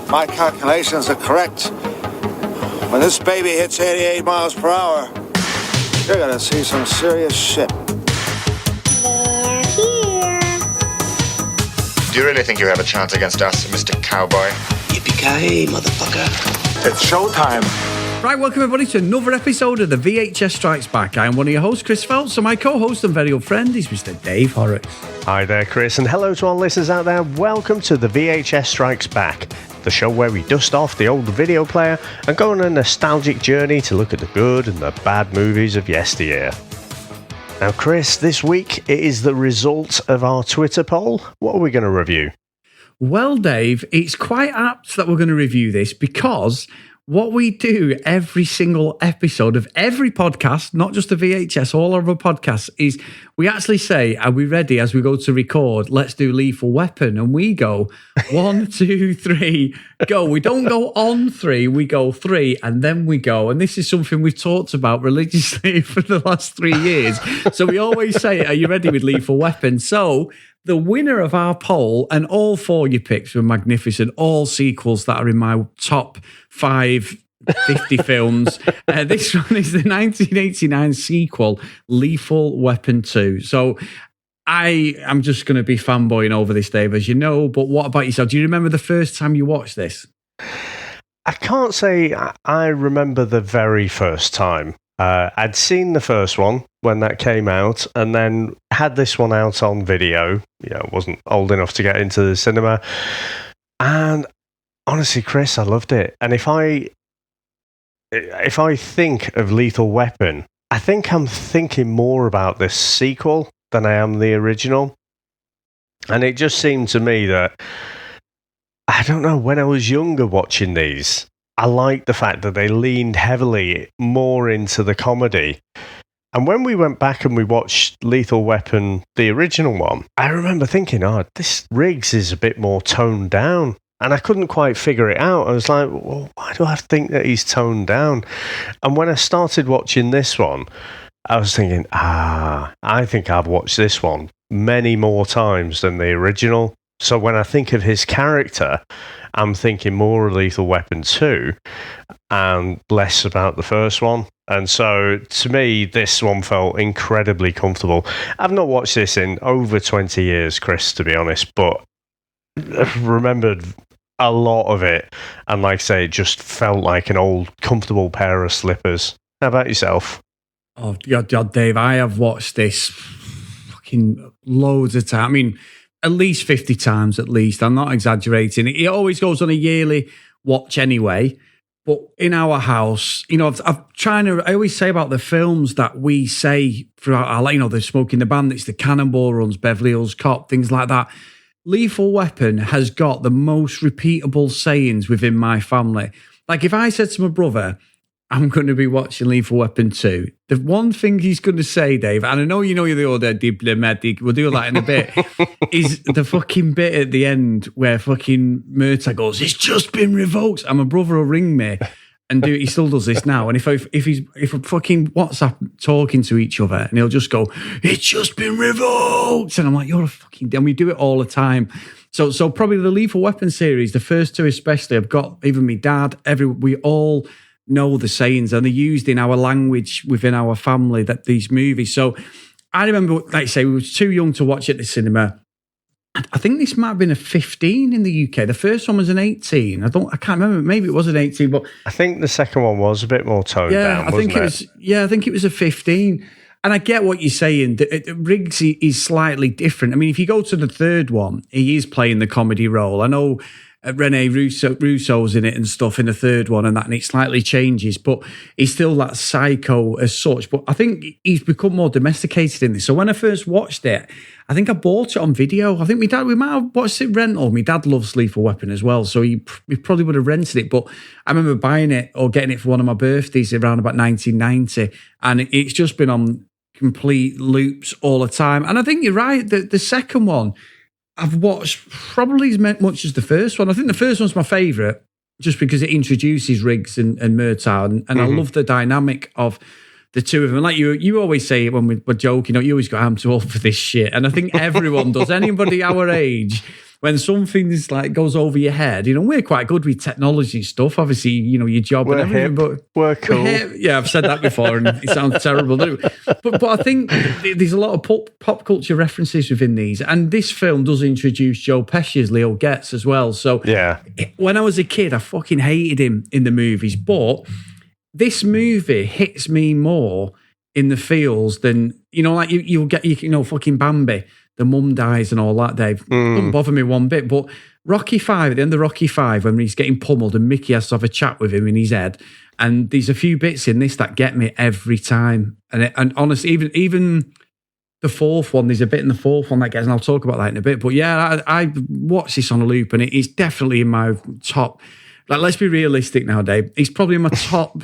my calculations are correct, when this baby hits 88 miles per hour, you're gonna see some serious shit. They're here. Do you really think you have a chance against us, Mr. Cowboy? Yippee-ki-yay, motherfucker. It's showtime. Right, welcome everybody to another episode of the VHS Strikes Back. I'm one of your hosts, Chris Phelps, and my co-host and very old friend is Mr. Dave Horrocks. Hi there, Chris, and hello to all listeners out there. Welcome to the VHS Strikes Back, the show where we dust off the old video player and go on a nostalgic journey to look at the good and the bad movies of yesteryear. Now, Chris, this week it is the result of our Twitter poll. What are we going to review? Well, Dave, it's quite apt that we're going to review this because what we do every single episode of every podcast, not just the VHS, all of our podcasts, is we actually say, are we ready as we go to record? Let's do Lethal Weapon. And we go 1, 2, 3, go. We don't go on 3, we go 3, and then we go. And this is something we've talked about religiously for the last 3 years. So we always say, are you ready with Lethal Weapon? So the winner of our poll, and all 4 you picked were magnificent, all sequels that are in my top 50 films. This one is the 1989 sequel, Lethal Weapon 2. So I am just going to be fanboying over this, Dave, as you know, but what about yourself? Do you remember the first time you watched this? I can't say I remember the very first time. I'd seen the first one when that came out and then had this one out on video. I wasn't old enough to get into the cinema. And honestly, Chris, I loved it. And if I think of Lethal Weapon, I think I'm thinking more about this sequel than I am the original. And it just seemed to me that, I don't know, when I was younger watching these, I liked the fact that they leaned heavily more into the comedy. And when we went back and we watched Lethal Weapon, the original one, I remember thinking, this Riggs is a bit more toned down. And I couldn't quite figure it out. I was like, well, why do I think that he's toned down? And when I started watching this one, I was thinking, I think I've watched this one many more times than the original. So when I think of his character, I'm thinking more of Lethal Weapon 2 and less about the first one. And so to me, this one felt incredibly comfortable. I've not watched this in over 20 years, Chris, to be honest, but I've remembered a lot of it. And like I say, it just felt like an old, comfortable pair of slippers. How about yourself? Oh, God, Dave, I have watched this fucking loads of times. I mean, at least 50 times, at least. I'm not exaggerating. It always goes on a yearly watch anyway. But in our house, I always say about the films that we say throughout our, the Smoking the Bandits, the Cannonball Runs, Beverly Hills Cop, things like that. Lethal Weapon has got the most repeatable sayings within my family. Like if I said to my brother, I'm going to be watching Lethal Weapon 2. The one thing he's going to say, Dave, and I know you know you're the order diplomatic, we'll do that in a bit, is the fucking bit at the end where fucking Murtaugh goes, it's just been revoked. And my brother will ring me and he still does this now. And if a fucking WhatsApp talking to each other and he'll just go, it's just been revoked. And I'm like, you're a fucking, and we do it all the time. So probably the Lethal Weapon series, the first 2 especially, I've got even my dad, we all know the sayings and they're used in our language within our family, that these movies. So I remember, like I say, we were too young to watch it at the cinema. I think this might have been a 15 in the UK. The first one was an 18. I can't remember. Maybe it was an 18, but I think the second one was a bit more toned down. I think it was a 15. And I get what you're saying. Riggs is slightly different. I mean, if you go to the third one, he is playing the comedy role. I know Rene Russo's in it and stuff in the third one and it slightly changes, but he's still that psycho as such. But I think he's become more domesticated in this. So when I first watched it, I think I bought it on video. I think we might have watched it rental. My dad loves Lethal Weapon as well, so he probably would have rented it. But I remember buying it or getting it for one of my birthdays around about 1990, and it's just been on complete loops all the time. And I think you're right. The second one I've watched probably as much as the first one. I think the first one's my favourite just because it introduces Riggs and Murtaugh, and I love the dynamic of the two of them. Like you always say when we're joking, you always go, I'm too old for this shit. And I think everyone does. Anybody our age when something's like goes over your head, we're quite good with technology stuff. Obviously, your job We're and everything, hip. We're cool. Yeah, I've said that before, and it sounds terrible. But I think there's a lot of pop culture references within these, and this film does introduce Joe Pesci as Leo Getz as well. So yeah, when I was a kid, I fucking hated him in the movies, but this movie hits me more in the feels than like you'll get fucking Bambi. The mum dies and all that, Dave. Doesn't bother me one bit. But Rocky V, at the end of Rocky V, when he's getting pummeled and Mickey has to have a chat with him in his head, and there's a few bits in this that get me every time. And honestly, even the fourth one, there's a bit in the fourth one that gets, and I'll talk about that in a bit. But yeah, I watched this on a loop, and it's definitely in my top. Like, let's be realistic now, Dave. It's probably in my top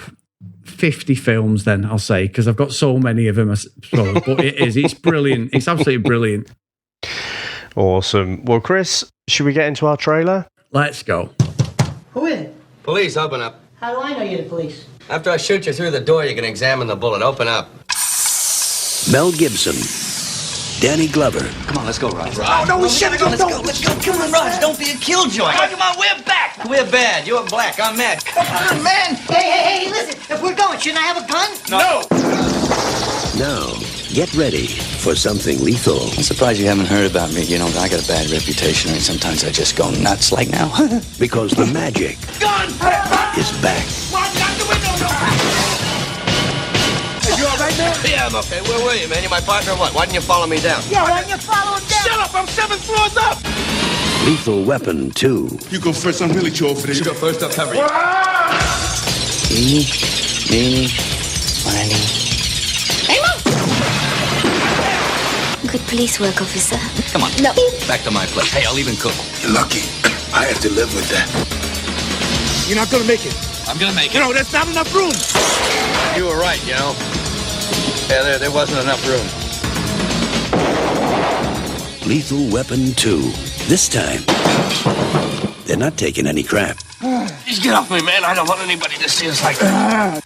50 films, then I'll say, because I've got so many of them. But it's brilliant. It's absolutely brilliant. Awesome. Well, Chris, should we get into our trailer? Let's go. Who is it? Police, open up. How do I know you're the police? After I shoot you through the door, you can examine the bullet. Open up. Mel Gibson. Danny Glover. Come on, let's go, Raj. Oh, no, we shouldn't go. Let's go. Come on, Raj. Don't be a killjoy. Come on, we're back. We're bad. You're black. I'm mad. Come on, man. Hey, listen. If we're going, shouldn't I have a gun? No. Now, get ready for something lethal. I'm surprised you haven't heard about me. I got a bad reputation, and sometimes I just go nuts like now. Because the magic Gun! is back. Watch out the window, Are you all right, man? Yeah, I'm okay. Where were you, man? You're my partner or what? Why didn't you follow me down? Yeah, why don't you follow him down? Shut up! I'm 7 floors up! Lethal Weapon 2. You go first. I'm really too old for this. You go first up, hurry. Eeny, meeny, miny. Good police work, officer. Come on. No. Back to my place. Hey, I'll even cook. You're lucky. I have to live with that. You're not gonna make it. I'm gonna make it. There's not enough room. You were right, Yeah, there wasn't enough room. Lethal Weapon 2. This time, they're not taking any crap. Just get off me, man. I don't want anybody to see us like that.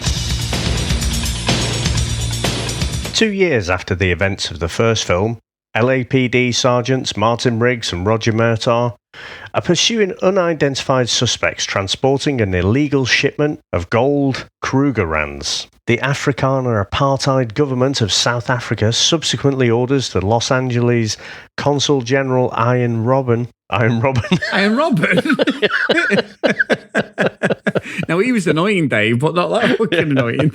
2 years after the events of the first film, LAPD sergeants Martin Riggs and Roger Murtaugh are pursuing unidentified suspects transporting an illegal shipment of gold Krugerrands. The Afrikaner apartheid government of South Africa subsequently orders the Los Angeles Consul General Iron Robin. Now, he was annoying, Dave, but not that fucking annoying.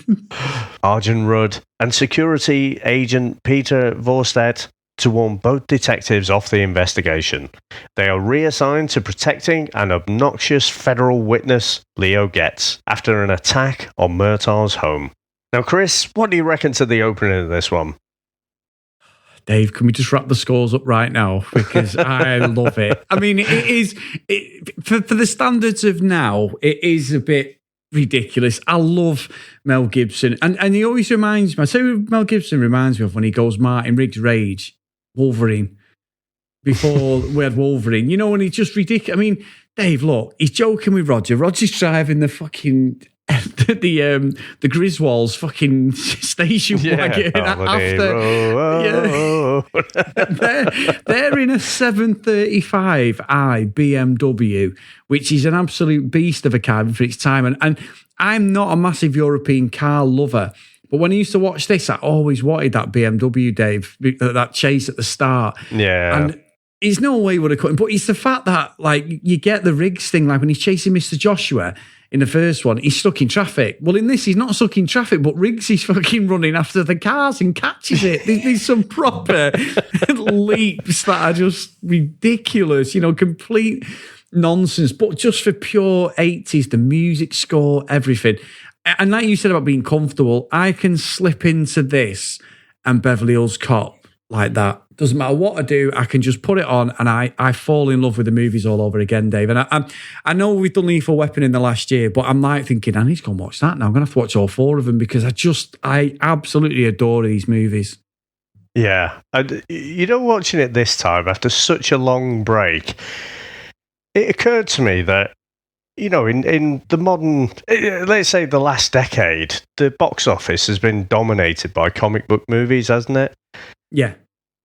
Arjun Rudd and security agent Peter Vorstedt to warn both detectives off the investigation. They are reassigned to protecting an obnoxious federal witness, Leo Getz, after an attack on Murtaugh's home. Now, Chris, what do you reckon to the opening of this one? Dave, can we just wrap the scores up right now? Because I love it. I mean, for the standards of now, it is a bit ridiculous. I love Mel Gibson. And he always reminds me, I say Mel Gibson reminds me of when he goes Martin Riggs Rage, Wolverine, before we had Wolverine. When he's just ridiculous. I mean, Dave, look, he's joking with Roger. Roger's driving the fucking... the Griswolds fucking station wagon they're in a 735i BMW, which is an absolute beast of a car for its time. And I'm not a massive European car lover, but when I used to watch this, I always wanted that BMW, Dave, that chase at the start. Yeah. And there's no way would have cut him, but it's the fact that like you get the Riggs thing, like when he's chasing Mr. Joshua in the first one, he's stuck in traffic. Well, in this, he's not stuck in traffic, but Riggs is fucking running after the cars and catches it. There's some proper leaps that are just ridiculous, complete nonsense, but just for pure 80s, the music score, everything. And like you said about being comfortable, I can slip into this and Beverly Hills Cop like that. Doesn't matter what I do, I can just put it on and I fall in love with the movies all over again, Dave. And I know we've done Lethal Weapon in the last year, but I'm like thinking, I need to go and watch that now. I'm going to have to watch all 4 of them because I absolutely adore these movies. Yeah. Watching it this time after such a long break, it occurred to me that, in the modern, let's say the last decade, the box office has been dominated by comic book movies, hasn't it? Yeah.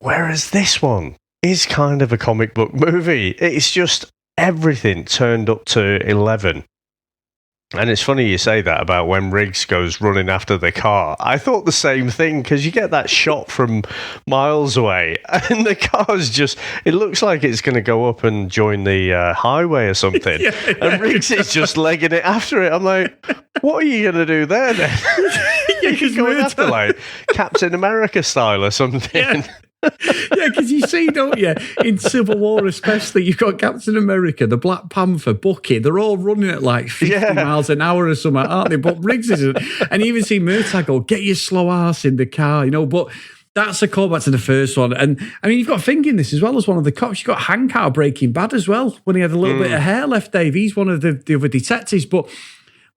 Whereas this one, is kind of a comic book movie. It's just everything turned up to 11. And it's funny you say that about when Riggs goes running after the car. I thought the same thing, because you get that shot from miles away, and the car's just, it looks like it's going to go up and join the highway or something. And Riggs is just legging it after it. I'm like, what are you going to do there then? You're going after like Captain America style or something. Yeah. Yeah, because you see, don't you, in Civil War especially, you've got Captain America, the Black Panther, Bucky, they're all running at like 50 miles an hour or something, aren't they? But Riggs isn't. And you even see Murtaugh go, get your slow ass in the car, you know, but that's a callback to the first one. And I mean, you've got Fink in this as well as one of the cops. You've got Hank out of Breaking Bad as well, when he had a little bit of hair left, Dave. He's one of the other detectives. But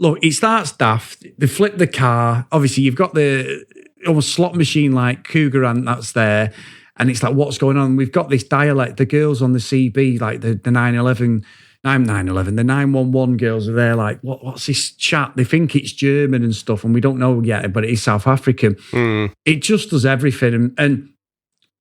look, it starts daft. They flip the car. Obviously, you've got the almost slot machine like Krugerrand that's there, and it's like, what's going on? We've got this dialect. The girls on the CB, like the 911, the 911 girls are there like, what's this chat? They think it's German and stuff, and we don't know yet, but it is South African. It just does everything. And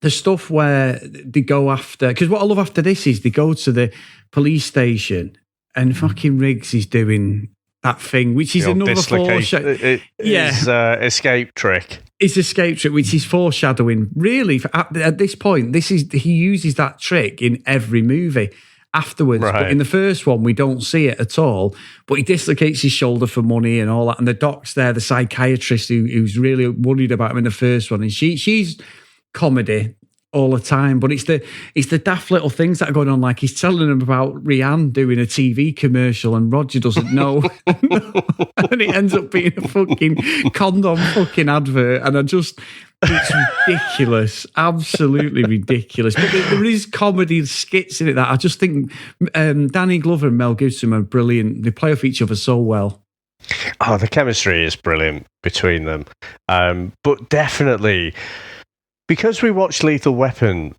the stuff where they go after, because what I love after this is they go to the police station and fucking Riggs is doing that thing, which is another foreshadowing. Escape trick. It's escape trick, which is foreshadowing. Really, at this point, he uses that trick in every movie afterwards. Right. But in the first one, we don't see it at all. But he dislocates his shoulder for money and all that. And the doc's there, the psychiatrist who's really worried about him in the first one, and she's comedy all the time, but it's the daft little things that are going on. Like he's telling him about Rihanna doing a TV commercial, and Roger doesn't know, and it ends up being a fucking condom fucking advert. And it's ridiculous, absolutely ridiculous. But there is comedy skits in it that I just think Danny Glover and Mel Gibson are brilliant. They play off each other so well. Oh, the chemistry is brilliant between them, but definitely. Because we watched Lethal Weapon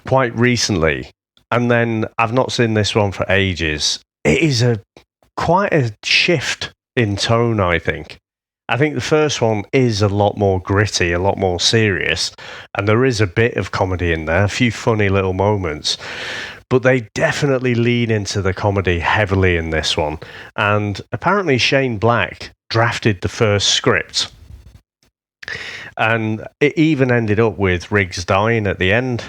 quite recently, and then I've not seen this one for ages, it is quite a shift in tone, I think. I think the first one is a lot more gritty, a lot more serious, and there is a bit of comedy in there, a few funny little moments. But they definitely lean into the comedy heavily in this one. And apparently Shane Black drafted the first script. And it even ended up with Riggs dying at the end.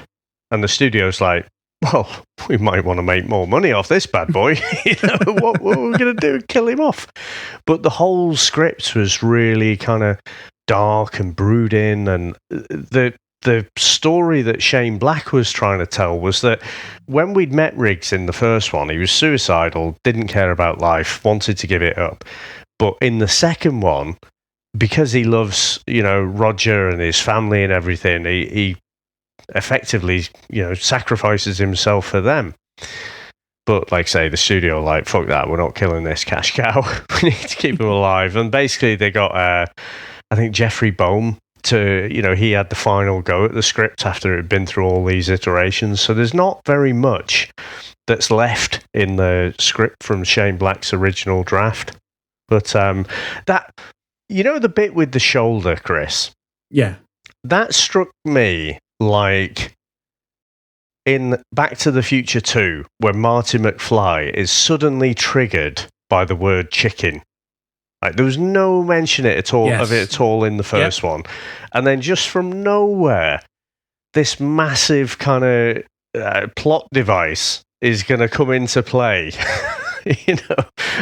And the studio's like, well, we might want to make more money off this bad boy. What are we going to do? Kill him off. But the whole script was really kind of dark and brooding. And the story that Shane Black was trying to tell was that when we'd met Riggs in the first one, he was suicidal, didn't care about life, wanted to give it up. But in the second one, because he loves, Roger and his family and everything, he effectively, sacrifices himself for them. But like I say, the studio like, fuck that, we're not killing this cash cow. We need to keep him alive. And basically they got, I think Jeffrey Boehm to, he had the final go at the script after it had been through all these iterations. So there's not very much that's left in the script from Shane Black's original draft. But that... the bit with the shoulder, Chris? Yeah. That struck me like in Back to the Future 2, where Marty McFly is suddenly triggered by the word chicken. Like, there was no mention of it at all in the first one. And then just from nowhere, this massive kind of plot device is going to come into play.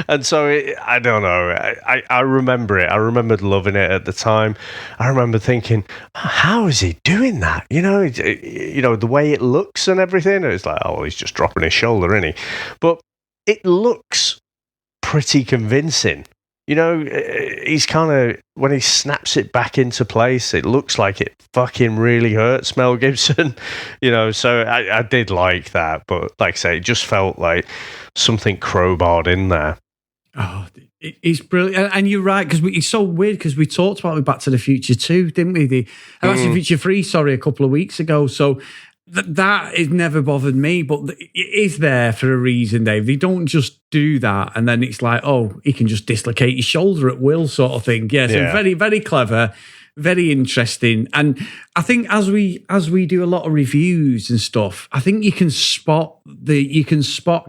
And so I don't know. I remember it. I remembered loving it at the time. I remember thinking, how is he doing that? The way it looks and everything. It's like, oh, he's just dropping his shoulder, isn't he? But it looks pretty convincing. He's kind of, when he snaps it back into place, it looks like it fucking really hurts Mel Gibson, so I did like that. But like I say, it just felt like something crowbarred in there. Oh, it's brilliant. And you're right, because it's so weird, because we talked about Back to the Future 2, didn't we? Back to the Future 3, a couple of weeks ago. So that has never bothered me, but it is there for a reason, Dave. They don't just do that and then it's like, oh, he can just dislocate his shoulder at will, sort of thing. Yeah, so very, very clever, very interesting. And I think as we do a lot of reviews and stuff, I think you can spot,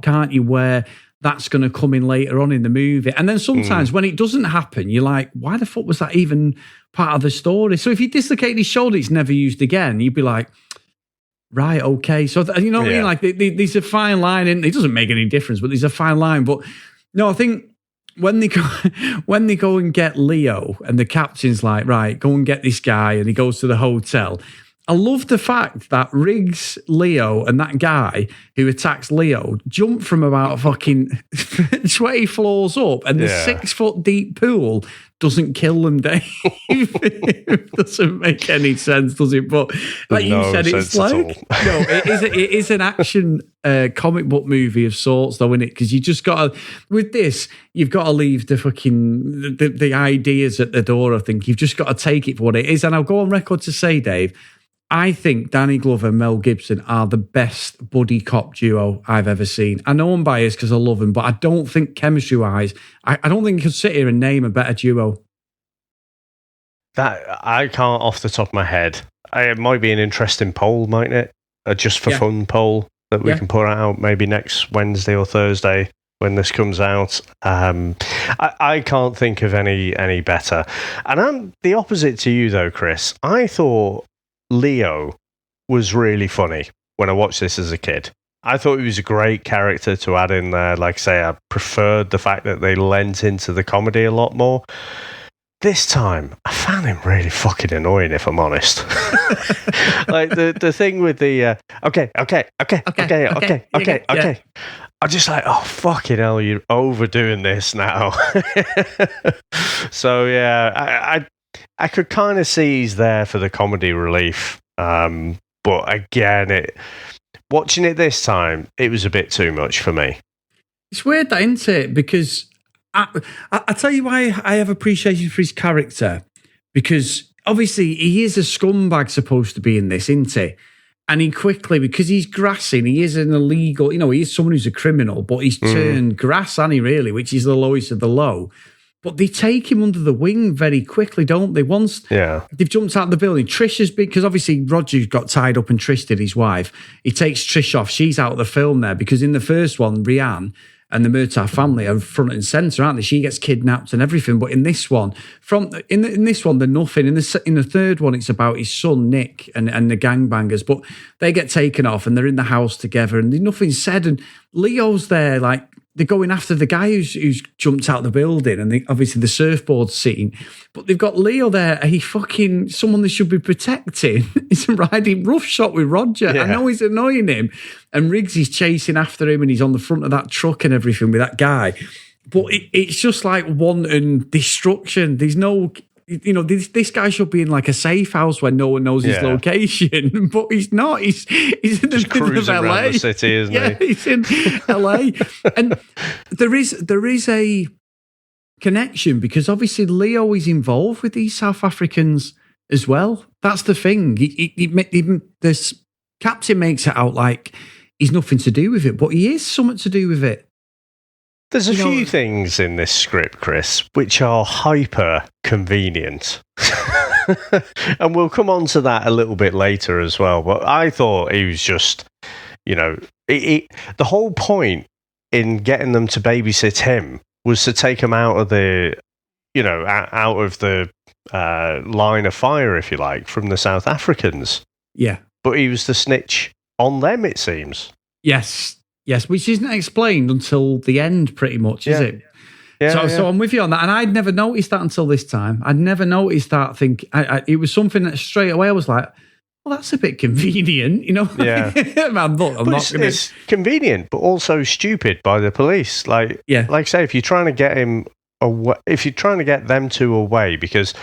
can't you, where that's going to come in later on in the movie. And then sometimes when it doesn't happen, you're like, why the fuck was that even part of the story? So if he dislocated his shoulder, it's never used again, you'd be like, right, okay. So, you know what I mean? Like, there's a fine line, and it doesn't make any difference, but there's a fine line. But no, I think when they go and get Leo, and the captain's like, right, go and get this guy, and he goes to the hotel. I love the fact that Riggs, Leo, and that guy who attacks Leo jump from about fucking 20 floors up, and the 6 foot deep pool doesn't kill them, Dave. It doesn't make any sense, does it? But like you said, it's like, no, it is an action comic book movie of sorts, though, isn't it? Because you just got to, with this, you've got to leave the fucking the ideas at the door. I think you've just got to take it for what it is. And I'll go on record to say, Dave, I think Danny Glover and Mel Gibson are the best buddy cop duo I've ever seen. I know I'm biased because I love them, but I don't think chemistry-wise, I don't think you could sit here and name a better duo. That I can't off the top of my head. It might be an interesting poll, mightn't it? A just for fun poll that we can put out maybe next Wednesday or Thursday when this comes out. I can't think of any better. And I'm the opposite to you, though, Chris. I thought Leo was really funny when I watched this as a kid. I thought he was a great character to add in there. Like I say, I preferred the fact that they lent into the comedy a lot more. This time, I found him really fucking annoying, if I'm honest. Like the thing with the okay. I'm just like, oh fucking hell, you're overdoing this now. So yeah, I could kind of see he's there for the comedy relief, but again, watching it this time, it was a bit too much for me. It's weird, that, isn't it? Because I tell you why I have appreciation for his character, because obviously he is a scumbag supposed to be in this, isn't he? And he quickly, because he's grassing, he is an illegal, he is someone who's a criminal, but he's turned grass, hasn't he, really, which is the lowest of the low. But they take him under the wing very quickly, don't they? Once they've jumped out of the building, Trish has been, because obviously Roger got tied up and Trish did, his wife. He takes Trish off. She's out of the film there, because in the first one, Rianne and the Murtaugh family are front and centre, aren't they? She gets kidnapped and everything. But in this one, in this one, they're nothing. In the third one, it's about his son Nick and the gangbangers. But they get taken off and they're in the house together, and there's nothing said. And Leo's there, like, they're going after the guy who's jumped out of the building, and obviously the surfboard scene. But they've got Leo there, someone they should be protecting. He's riding roughshod with Roger. Yeah. I know he's annoying him. And Riggs is chasing after him, and he's on the front of that truck and everything with that guy. But it's just like wanton destruction. There's no... this guy should be in like a safe house where no one knows his location, but he's not. He's in the middle of LA. Around the city, isn't he? Yeah, he's in LA. And there is a connection, because obviously Leo is involved with these South Africans as well. That's the thing. This captain makes it out like he's nothing to do with it, but he is something to do with it. There's a few things in this script, Chris, which are hyper convenient. And we'll come on to that a little bit later as well. But I thought he was just, the whole point in getting them to babysit him was to take him out of the, out of the line of fire, if you like, from the South Africans. Yeah. But he was the snitch on them, it seems. Yes, which isn't explained until the end, pretty much, is it? Yeah, so I'm with you on that, and I'd never noticed that until this time. I'd never noticed that. It was something that straight away I was like, well, that's a bit convenient, Yeah, it's convenient, but also stupid by the police. Like I say, if you're trying to get him away, if you're trying to get them two away, because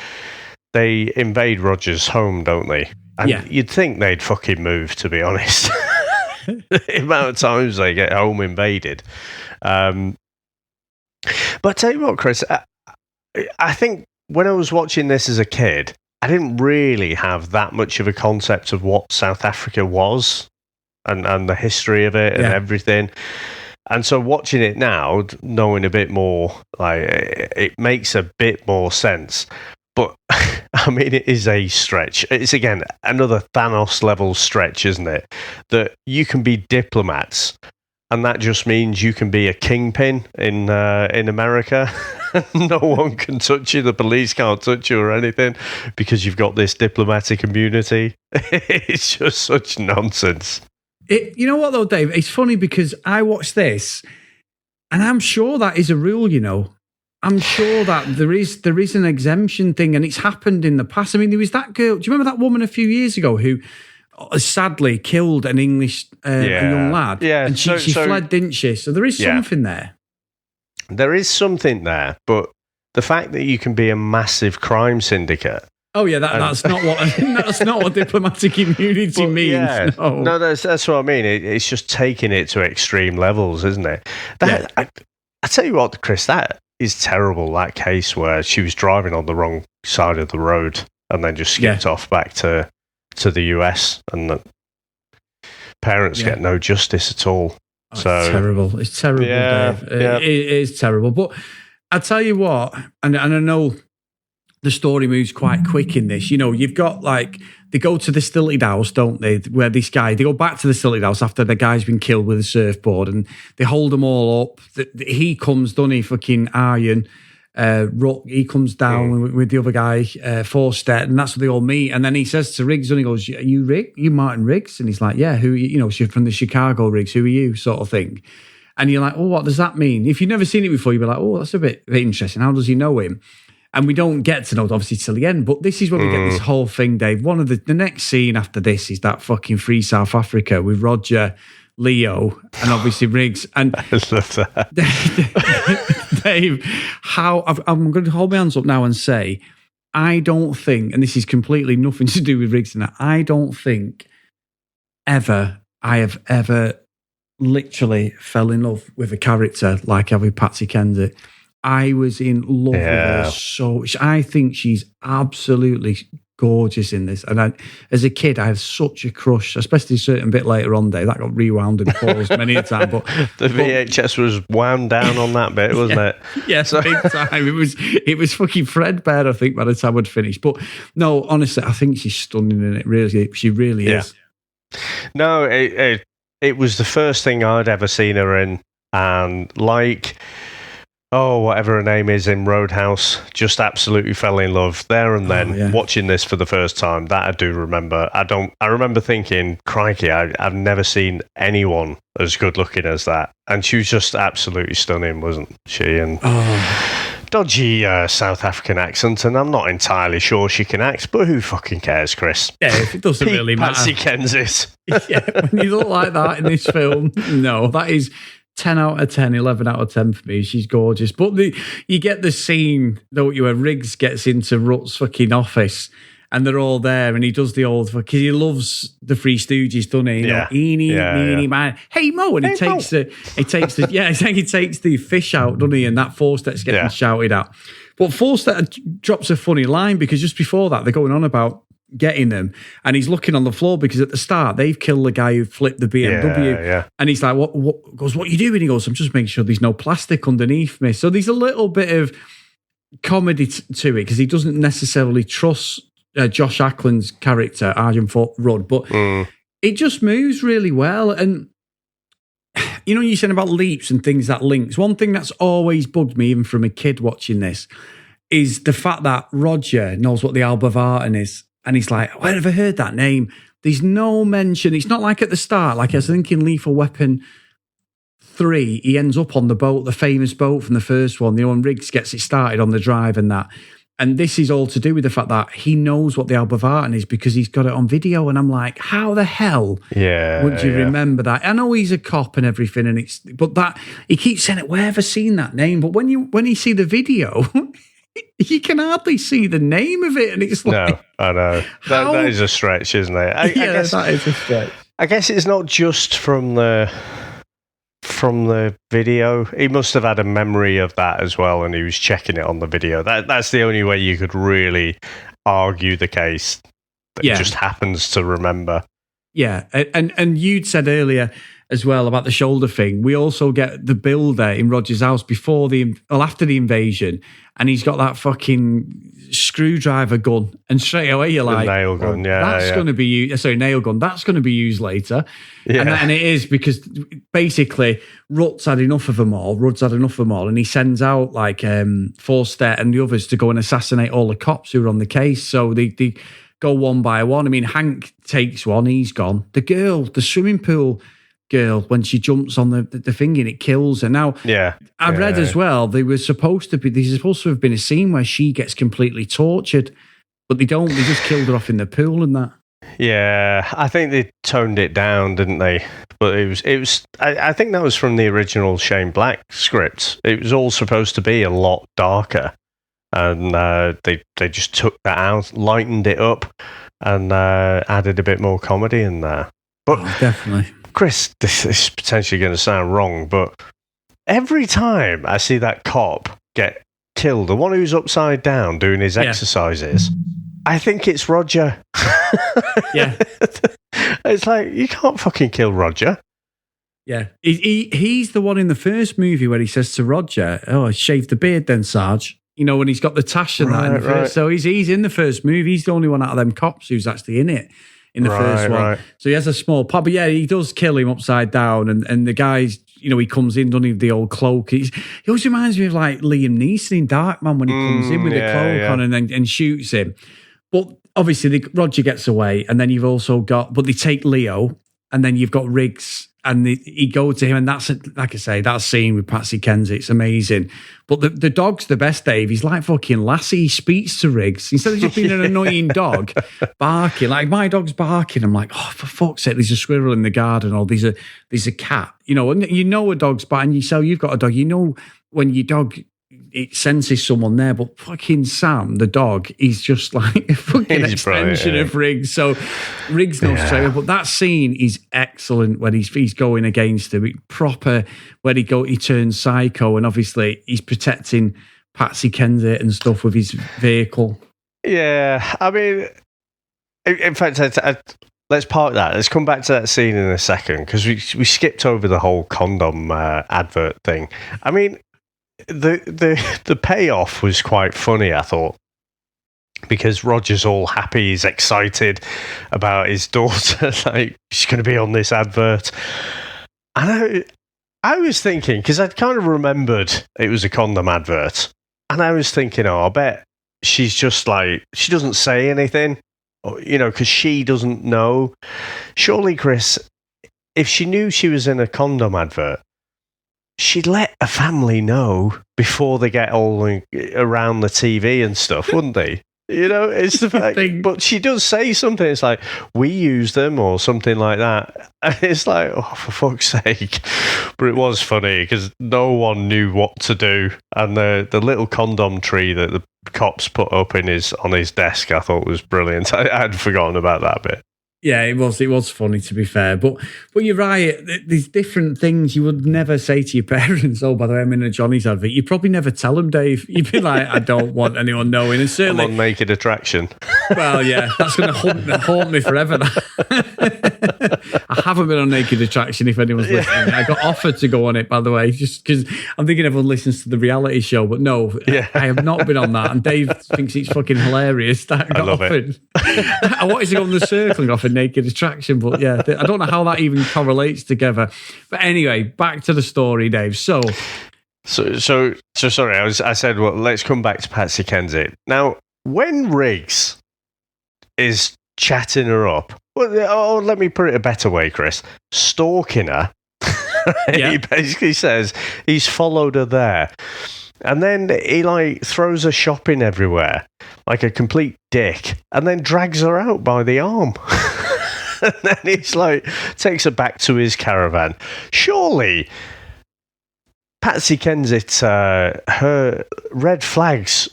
they invade Roger's home, don't they? And you'd think they'd fucking move, to be honest. The amount of times they get home invaded. But I tell you what, Chris, I think when I was watching this as a kid, I didn't really have that much of a concept of what South Africa was and the history of it and everything. And so watching it now, knowing a bit more, like, it makes a bit more sense. But, I mean, it is a stretch. It's, again, another Thanos-level stretch, isn't it? That you can be diplomats, and that just means you can be a kingpin in America. No one can touch you. The police can't touch you or anything because you've got this diplomatic immunity. It's just such nonsense. You know what, though, Dave? It's funny because I watched this, and I'm sure that is a rule, you know. I'm sure that there is an exemption thing, and it's happened in the past. I mean, there was that girl. Do you remember that woman a few years ago who sadly killed an English a young lad? Yeah, and she fled, didn't she? So there is something there. There is something there, but the fact that you can be a massive crime syndicate. Oh yeah, that's not what diplomatic immunity means. Yeah, no, that's what I mean. It's just taking it to extreme levels, isn't it? I tell you what, Chris, that is terrible. That case where she was driving on the wrong side of the road and then just skipped off back to the US, and the parents get no justice at all. It's terrible. It's terrible, Dave. It is terrible. But I tell you what, and I know the story moves quite quick in this. You know, you've got they go to the stilted house, don't they? Where they go back to the stilted house after the guy's been killed with a surfboard, and they hold them all up. He comes, doesn't he? Fucking Iron. He comes down with the other guy, Forster, and that's where they all meet. And then he says to Riggs, and he goes, "Are you Riggs? You Martin Riggs?" And he's like, "Yeah, who? You know, she's from the Chicago Riggs. Who are you?" Sort of thing. And you're like, "Oh, what does that mean?" If you've never seen it before, you'll be like, "Oh, that's a bit interesting. How does he know him?" And we don't get to know it, obviously, till the end. But this is where we get this whole thing, Dave. One of the next scene after this is that fucking Free South Africa with Roger, Leo, and obviously Riggs. And I love that. Dave, I'm going to hold my hands up now and say, I don't think, and this is completely nothing to do with Riggs and that, I don't think I have ever literally fell in love with a character like I with Patsy Kensit. I was in love with her so much. I think she's absolutely gorgeous in this. And as a kid, I had such a crush, especially a certain bit later on, Dave. That got rewound and paused many a time. But the VHS was wound down on that bit, wasn't it? Yes, big time. It was fucking threadbare, I think, by the time I'd finished. But no, honestly, I think she's stunning in it. Really, she really is. No, it was the first thing I'd ever seen her in, and whatever her name is in Roadhouse, just absolutely fell in love there and then. Watching this for the first time, that I do remember. I remember thinking, crikey, I've never seen anyone as good looking as that. And she was just absolutely stunning, wasn't she? And dodgy South African accent, and I'm not entirely sure she can act, but who fucking cares, Chris? Yeah, if it doesn't really matter. Patsy Kensit. Yeah, when you look like that in this film, no, that is 10 out of 10, 11 out of 10 for me. She's gorgeous. But you get the scene, don't you, where Riggs gets into Rutt's fucking office and they're all there and he does the old, because he loves the Three Stooges, doesn't he? You know, eeny, man. Hey, Mo. And he takes the fish out, doesn't he? And that Forster's getting shouted at. But Forster drops a funny line because just before that, they're going on about getting them, and he's looking on the floor because at the start they've killed the guy who flipped the BMW, and he's like, what are you doing? He goes, I'm just making sure there's no plastic underneath me. So there's a little bit of comedy to it because he doesn't necessarily trust Josh Ackland's character, Arjen Rudd, but it just moves really well. And you know, you're saying about leaps and things that links, one thing that's always bugged me, even from a kid watching this, is the fact that Roger knows what the Alba Vartan is. And he's like, where have I heard that name? There's no mention. It's not like at the start. Like I was thinking Lethal Weapon 3, he ends up on the boat, the famous boat from the first one. The one Riggs gets it started on the drive and that. And this is all to do with the fact that he knows what the Alba Vartan is because he's got it on video. And I'm like, how the hell would you remember that? I know he's a cop and everything, but that he keeps saying it. Where have I seen that name? But when you see the video, you can hardly see the name of it, and it's like, no, I know that is a stretch, isn't it? I guess that is a stretch. I guess it's not just from the video. He must have had a memory of that as well, and he was checking it on the video. That's the only way you could really argue the case. That he just happens to remember. Yeah, and you'd said earlier as well about the shoulder thing. We also get the builder in Roger's house after the invasion, and he's got that fucking screwdriver gun, and straight away you're like, nail gun, that's going to be used. Sorry, nail gun. That's going to be used later, and it is, because basically Rudd's had enough of them all, and he sends out like Forster and the others to go and assassinate all the cops who are on the case. So they go one by one. I mean, Hank takes one, he's gone. The girl, the swimming pool girl, when she jumps on the thing and it kills her. Now, I read as well, there's supposed to have been a scene where she gets completely tortured, but they don't. They just killed her off in the pool and that. Yeah, I think they toned it down, didn't they? But it was. I think that was from the original Shane Black script. It was all supposed to be a lot darker, and they just took that out, lightened it up, and added a bit more comedy in there. But definitely, Chris, this is potentially going to sound wrong, but every time I see that cop get killed, the one who's upside down doing his exercises, I think it's Roger. Yeah. It's like, you can't fucking kill Roger. Yeah. He's the one in the first movie where he says to Roger, "Oh, shave the beard then, Sarge." You know, when he's got the tash and that in the first. So he's in the first movie. He's the only one out of them cops who's actually in it. In the first one. Right. So he has a small part. But yeah, he does kill him upside down. And the guy's, you know, he comes in, doesn't he, with the old cloak. He always reminds me of like Liam Neeson in Darkman when he comes in with the cloak on and shoots him. But obviously, Roger gets away. And then you've also got, but they take Leo. And then you've got Riggs. And he goes to him. And that's, like I say, that scene with Patsy Kensit, it's amazing. But the dog's the best, Dave. He's like fucking Lassie. He speaks to Riggs. Instead of just being an annoying dog barking, like my dog's barking, I'm like, oh, for fuck's sake, there's a squirrel in the garden, or there's a cat. You know, and you know a dog's barking. So you've got a dog. You know when your dog, it senses someone there, but fucking Sam, the dog, he's just like a fucking extension of Riggs. So Riggs knows straight away. But that scene is excellent when he's going against him. Proper, where he turns psycho, and obviously he's protecting Patsy Kensit and stuff with his vehicle. Yeah, I mean, in fact, let's park that. Let's come back to that scene in a second, because we skipped over the whole condom advert thing. I mean, the payoff was quite funny, I thought, because Roger's all happy, he's excited about his daughter, like she's going to be on this advert. And I was thinking, because I'd kind of remembered it was a condom advert, and I was thinking, oh, I bet she's just like, she doesn't say anything, you know, because she doesn't know. Surely, Chris, if she knew she was in a condom advert, she'd let a family know before they get all around the TV and stuff, wouldn't they? You know, it's the fact. But she does say something. It's like, we use them or something like that. And it's like, oh, for fuck's sake. But it was funny because no one knew what to do. And the little condom tree that the cops put up on his desk, I thought was brilliant. I had forgotten about that bit. Yeah, it was funny, to be fair. But you're right. There's different things you would never say to your parents. Oh, by the way, I'm in a Johnny's advert. You'd probably never tell them, Dave. You'd be like, I don't want anyone knowing. And certainly, I'm on Naked Attraction. Well, yeah, that's going to haunt me forever. I haven't been on Naked Attraction, if anyone's listening. I got offered to go on it, by the way, just because I'm thinking everyone listens to the reality show. But no, I have not been on that. And Dave thinks it's fucking hilarious that I love offered. I wanted to go on The Circle and offer Naked Attraction, but yeah, I don't know how that even correlates together. But anyway, back to the story, Dave. So sorry. I said, well, let's come back to Patsy Kensit. Now, when Riggs is chatting her up, well, let me put it a better way, Chris. Stalking her. Yeah. He basically says he's followed her there. And then he like throws her shopping everywhere like a complete dick, and then drags her out by the arm. And then he's like, takes her back to his caravan. Surely Patsy Kensit, her red flags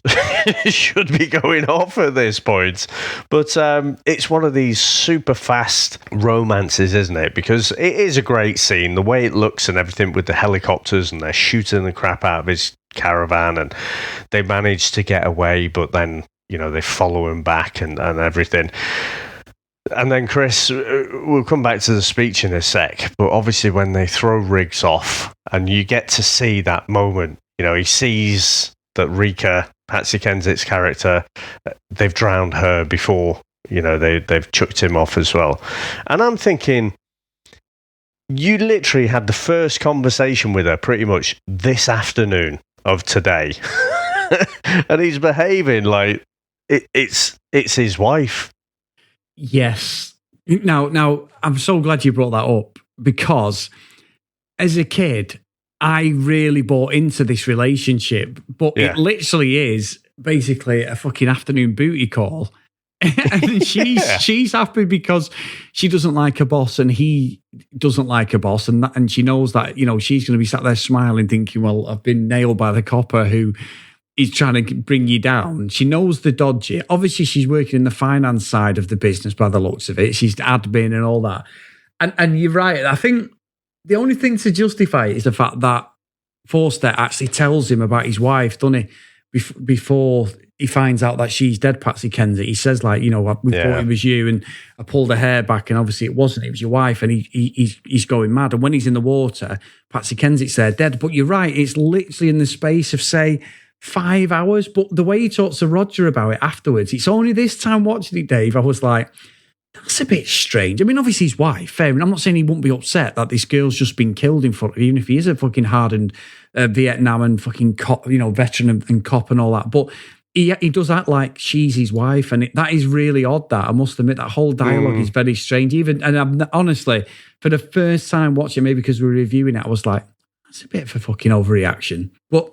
should be going off at this point. But it's one of these super fast romances, isn't it? Because it is a great scene, the way it looks and everything with the helicopters, and they're shooting the crap out of his caravan, and they manage to get away, but then, you know, they follow him back and everything. And then, Chris, we'll come back to the speech in a sec, but obviously when they throw Riggs off and you get to see that moment, he sees that Rika, Patsy Kensit's character, they've drowned her before, they've chucked him off as well. And I'm thinking, you literally had the first conversation with her pretty much this afternoon of today. And he's behaving like it's his wife. Yes. Now, I'm so glad you brought that up, because as a kid, I really bought into this relationship, but it literally is basically a fucking afternoon booty call. And she's happy because she doesn't like her boss and he doesn't like her boss, and she knows that, she's going to be sat there smiling thinking, well, I've been nailed by the copper who is trying to bring you down. She knows the dodgy. Obviously, she's working in the finance side of the business by the looks of it. She's admin and all that. And you're right. I think the only thing to justify it is the fact that Forster actually tells him about his wife, doesn't he? Before he finds out that she's dead, Patsy Kensit. He says, we thought it was you, and I pulled her hair back, and obviously it wasn't. It was your wife, and he's going mad. And when he's in the water, Patsy Kensit's there dead. But you're right. It's literally in the space of, say, 5 hours, but the way he talks to Roger about it afterwards, it's only this time watching it, Dave, I was like, that's a bit strange. I mean, obviously his wife, fair, and I'm not saying he wouldn't be upset that this girl's just been killed in front of him, even if he is a fucking hardened Vietnam and fucking cop, veteran and cop and all that, but he does act like she's his wife, and that is really odd. That I must admit, that whole dialogue is very strange. Honestly, for the first time watching, maybe because we were reviewing it, I was like, that's a bit of a fucking overreaction. But,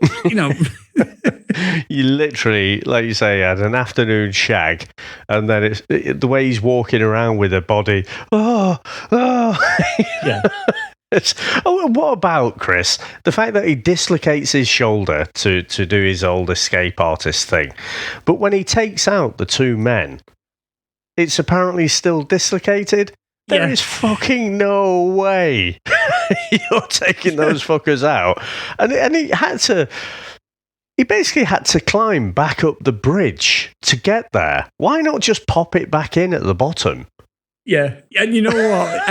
you literally, like you say, had an afternoon shag, and then it's the way he's walking around with her body. Yeah. What about, Chris, the fact that he dislocates his shoulder to do his old escape artist thing, but when he takes out the two men, it's apparently still dislocated? There is fucking no way you're taking those fuckers out. And he basically had to climb back up the bridge to get there. Why not just pop it back in at the bottom? Yeah, and you know what?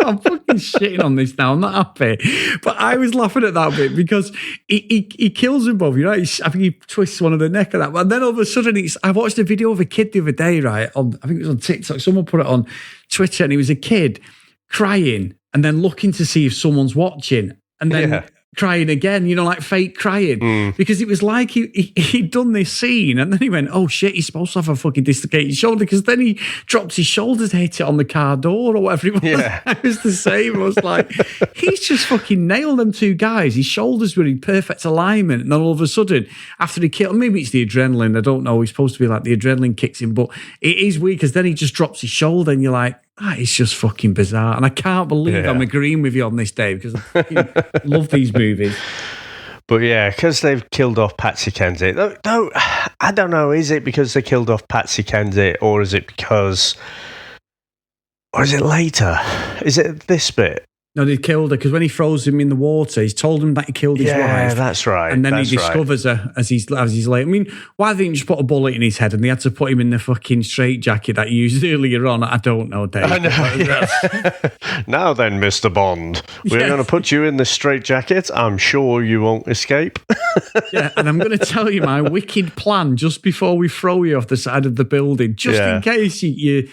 I'm fucking shitting on this now. I'm not happy. But I was laughing at that bit because he kills them both, I think he twists one of the neck of that. And then all of a sudden, I watched a video of a kid the other day, right? I think it was on TikTok. Someone put it on Twitter, and he was a kid crying and then looking to see if someone's watching. And then crying again, like fake crying, because it was like he'd done this scene and then he went, oh shit, he's supposed to have a fucking dislocated shoulder, because then he drops his shoulders to hit it on the car door or whatever it was. Yeah. I was the same. I was like, he's just fucking nailed them two guys. His shoulders were in perfect alignment, and then all of a sudden, after he killed, maybe it's the adrenaline, I don't know, he's supposed to be like the adrenaline kicks in, but it is weird because then he just drops his shoulder and you're like, that is just fucking bizarre. And I can't believe I'm agreeing with you on this, Dave, because I fucking love these movies. But yeah, because they've killed off Patsy Kensit. No, I don't know. Is it because they killed off Patsy Kensit, or is it later? Is it this bit? No, they killed her because when he throws him in the water, he's told him that he killed his wife. Yeah, that's right. And then he discovers her as he's late. I mean, why didn't you just put a bullet in his head and they had to put him in the fucking straitjacket that you used earlier on? I don't know, Dave. I know. Yeah. Now then, Mr. Bond, we're going to put you in the straitjacket. I'm sure you won't escape. Yeah, and I'm going to tell you my wicked plan just before we throw you off the side of the building, just in case you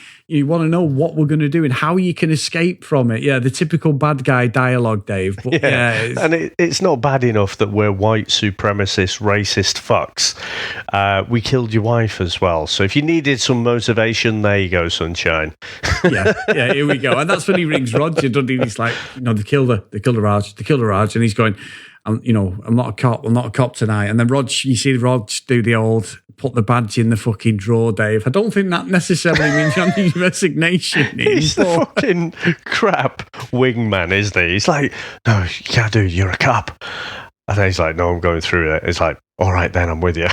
want to know what we're going to do and how you can escape from it. Yeah, the typical bad guy dialogue, Dave. But and it's not bad enough that we're white supremacist, racist fucks. We killed your wife as well. So if you needed some motivation, there you go, sunshine. yeah, here we go. And that's when he rings Roger, doesn't he? He's like, they killed her, Raj. And he's going, I'm not a cop tonight. And then you see Rog do the old put the badge in the fucking drawer, Dave. I don't think that necessarily means you need resignation. He's the fucking crap wingman, isn't he? He's like, no, you can't do it, you're a cop. And then he's like, no, I'm going through it. It's like, all right, then I'm with you.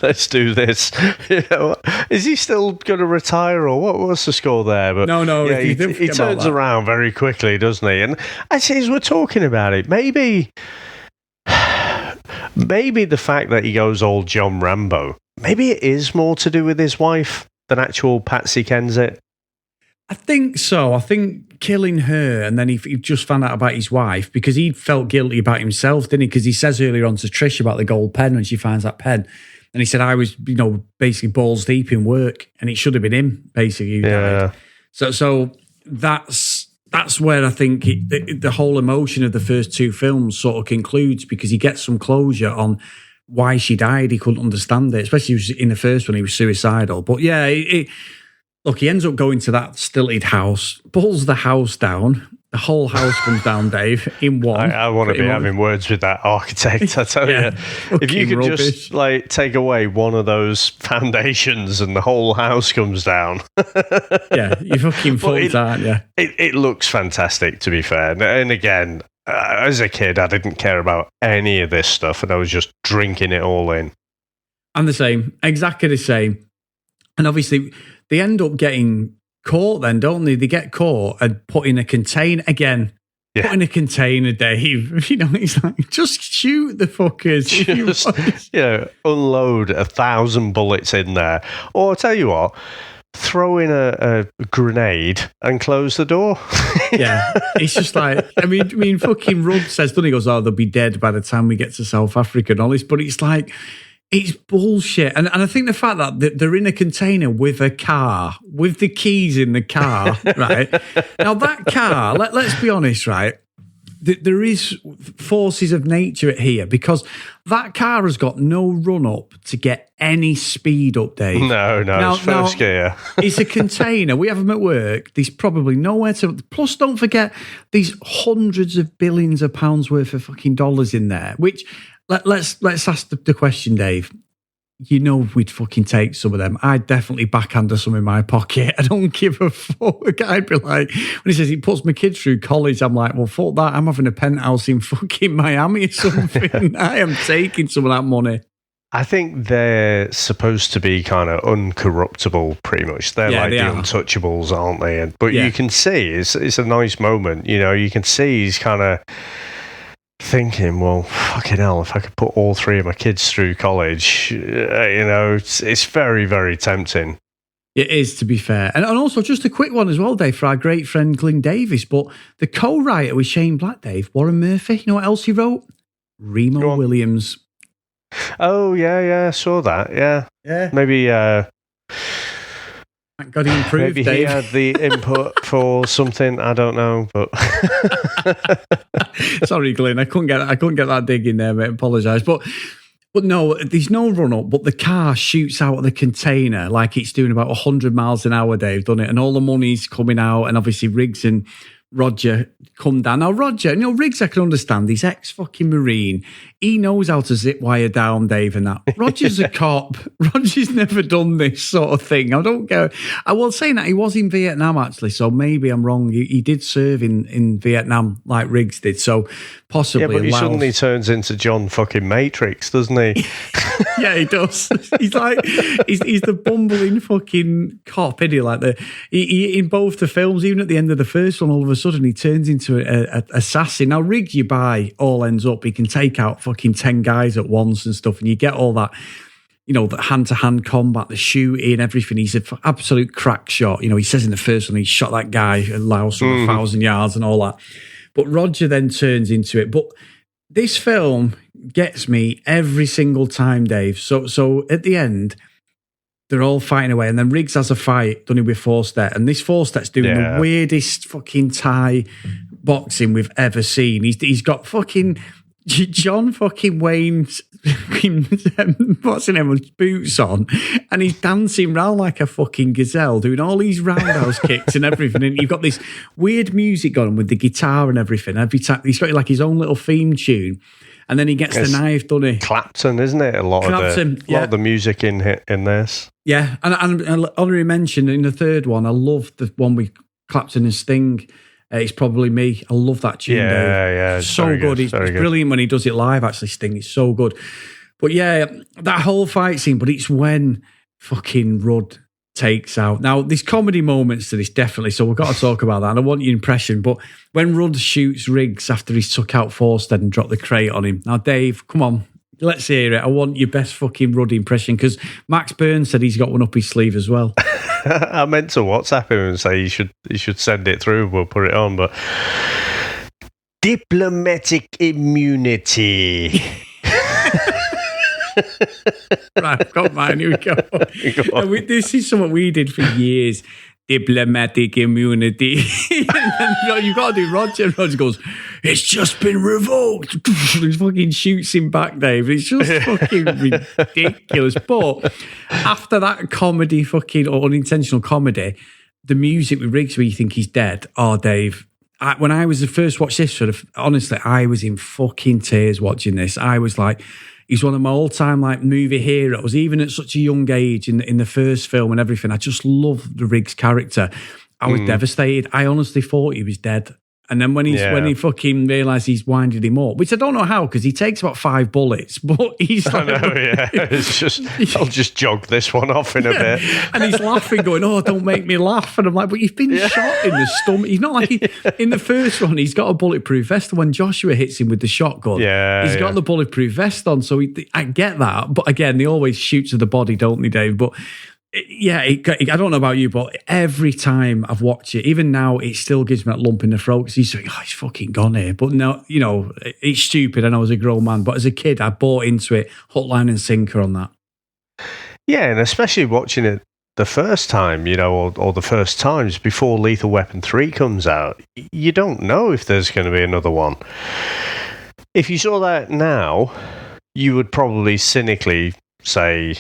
Let's do this. Is he still going to retire, or what's the score there? But no. Yeah, he turns around very quickly, doesn't he? And as we're talking about it, maybe the fact that he goes all John Rambo maybe it is more to do with his wife than actual Patsy Kensit. I think so. I think killing her, and then he just found out about his wife because he felt guilty about himself, didn't he? Because he says earlier on to Trish about the gold pen when she finds that pen. And he said, I was, basically balls deep in work, and it should have been him, basically, who died. So that's where I think the whole emotion of the first two films sort of concludes, because he gets some closure on why she died. He couldn't understand it, especially in the first one, he was suicidal. But yeah, look, he ends up going to that stilted house, pulls the house down. The whole house comes down, Dave, in one. I want to be having words with that architect, I tell you. If you could just take away one of those foundations and the whole house comes down. Yeah, you fucking fucked, aren't you? It looks fantastic, to be fair. And again, as a kid, I didn't care about any of this stuff, and I was just drinking it all in. I'm the same, exactly the same. And obviously, they end up getting caught then, don't they? They get caught and put in a container again. Yeah. Put in a container, Dave. It's like, just shoot the fuckers. Just, unload 1,000 bullets in there. Or I'll tell you what, throw in a grenade and close the door. Yeah, it's just like, I mean, fucking Rudd says, doesn't he? Goes, they'll be dead by the time we get to South Africa and all this, but it's like, it's bullshit. And I think the fact that they're in a container with a car, with the keys in the car, right? Now, that car, let's be honest, right? There is forces of nature here, because that car has got no run-up to get any speed up, Dave. No, it's first gear. It's a container. We have them at work. There's probably nowhere to... Plus, don't forget, there's hundreds of billions of pounds worth of fucking dollars in there, which... Let's ask the question, Dave. We'd fucking take some of them. I'd definitely backhand some in my pocket. I don't give a fuck. I'd be like, when he says he puts my kids through college, I'm like, well, fuck that. I'm having a penthouse in fucking Miami or something. I am taking some of that money. I think they're supposed to be kind of uncorruptible, pretty much. They're like the untouchables, aren't they? But you can see, it's a nice moment. You can see he's kind of thinking, well, fucking hell, if I could put all three of my kids through college, it's very, very tempting. It is, to be fair. And also, just a quick one as well, Dave, for our great friend Glyn Davis, but the co-writer with Shane Black, Dave, Warren Murphy, you know what else he wrote? Remo Williams. Oh, yeah, I saw that, yeah. Maybe... Thank God he improved, maybe Dave. He had the input for something, I don't know, but... Sorry, Glyn, I couldn't get that dig in there, mate. Apologise. But no, there's no run-up, but the car shoots out of the container like it's doing about 100 miles an hour, Dave, doesn't it? And all the money's coming out, and obviously Riggs and Roger come down. Now, Roger, Riggs, I can understand. He's ex-fucking Marine. He knows how to zip wire down, Dave, and that. Roger's a cop. Roger's never done this sort of thing. I don't go. I will say that he was in Vietnam, actually, so maybe I'm wrong. He did serve in Vietnam like Riggs did, so possibly. Yeah, but he suddenly turns into John fucking Matrix, doesn't he? Yeah, he does. He's like, he's the bumbling fucking cop, isn't he? Like he in both the films, even at the end of the first one, all of a sudden he turns into an assassin. Now, Riggs, you buy, all ends up, he can take out fucking 10 guys at once and stuff, and you get all that, the hand-to-hand combat, the shooting, everything. He's an absolute crack shot. He says in the first one he shot that guy at Laos from 1,000 yards and all that. But Roger then turns into it. But this film gets me every single time, Dave. So at the end, they're all fighting away, and then Riggs has a fight, done it with Forstet, and this Forstet's doing the weirdest fucking Thai boxing we've ever seen. He's got fucking John fucking Wayne's what's his name, boots on, and he's dancing around like a fucking gazelle, doing all these roundhouse kicks and everything. And you've got this weird music going with the guitar and everything. Every time he's got like his own little theme tune, and then he gets the knife, doesn't he? Clapton, isn't it? A lot of the music in this. Yeah, and honorary mention in the third one. I love the one with Clapton and Sting. It's Probably Me. I love that tune, Dave. Yeah. It's so good. It's brilliant when he does it live, actually, Sting. It's so good. But yeah, that whole fight scene, but it's when fucking Rudd takes out. Now, there's comedy moments to this, definitely, so we've got to talk about that. And I want your impression, but when Rudd shoots Riggs after he's took out Forsted and dropped the crate on him. Now, Dave, come on. Let's hear it. I want your best fucking Ruddy impression, because Max Burns said he's got one up his sleeve as well. I meant to WhatsApp him and say he should send it through. We'll put it on, but diplomatic immunity. Right, I've got mine. Here we go. This is something we did for years. Diplomatic immunity. And then you've got to do Roger. Roger goes, it's just been revoked. He fucking shoots him back, Dave. It's just fucking ridiculous. But after that comedy, fucking or unintentional comedy, the music with Riggs where you think he's dead. Oh, Dave. When I was the first watch this, honestly, I was in fucking tears watching this. I was like, he's one of my all-time like movie heroes, even at such a young age in the first film and everything. I just loved the Riggs character. I was devastated. I honestly thought he was dead. And then when he fucking realised he's winded him up, which I don't know how, because he takes about 5 bullets, but he's like... I know, yeah. It's just, I'll just jog this one off in a bit. And he's laughing, going, oh, don't make me laugh. And I'm like, but you've been shot in the stomach. He's not like... in the first one, he's got a bulletproof vest. And when Joshua hits him with the shotgun, he's got the bulletproof vest on. So I get that. But again, they always shoot to the body, don't they, Dave? But... yeah, I don't know about you, but every time I've watched it, even now, it still gives me that lump in the throat because he's like, oh, he's fucking gone here. But no, you know, it's stupid. I know as a grown man, but as a kid, I bought into it, hook, line and sinker on that. Yeah, and especially watching it the first time, you know, or the first times before Lethal Weapon 3 comes out, you don't know if there's going to be another one. If you saw that now, you would probably cynically say...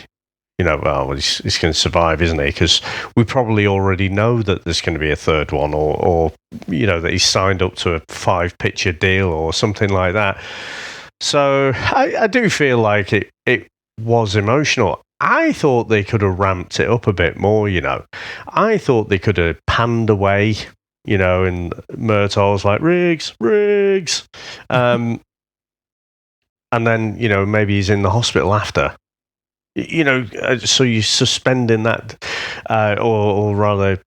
you know, well, he's going to survive, isn't he? Because we probably already know that there's going to be a third one, or you know, that he's signed up to a 5-picture deal or something like that. So I do feel like it was emotional. I thought they could have ramped it up a bit more, you know. I thought they could have panned away, you know, and Murtaugh's like, Riggs. And then, you know, maybe he's in the hospital after. You know, so you're suspending that, or rather,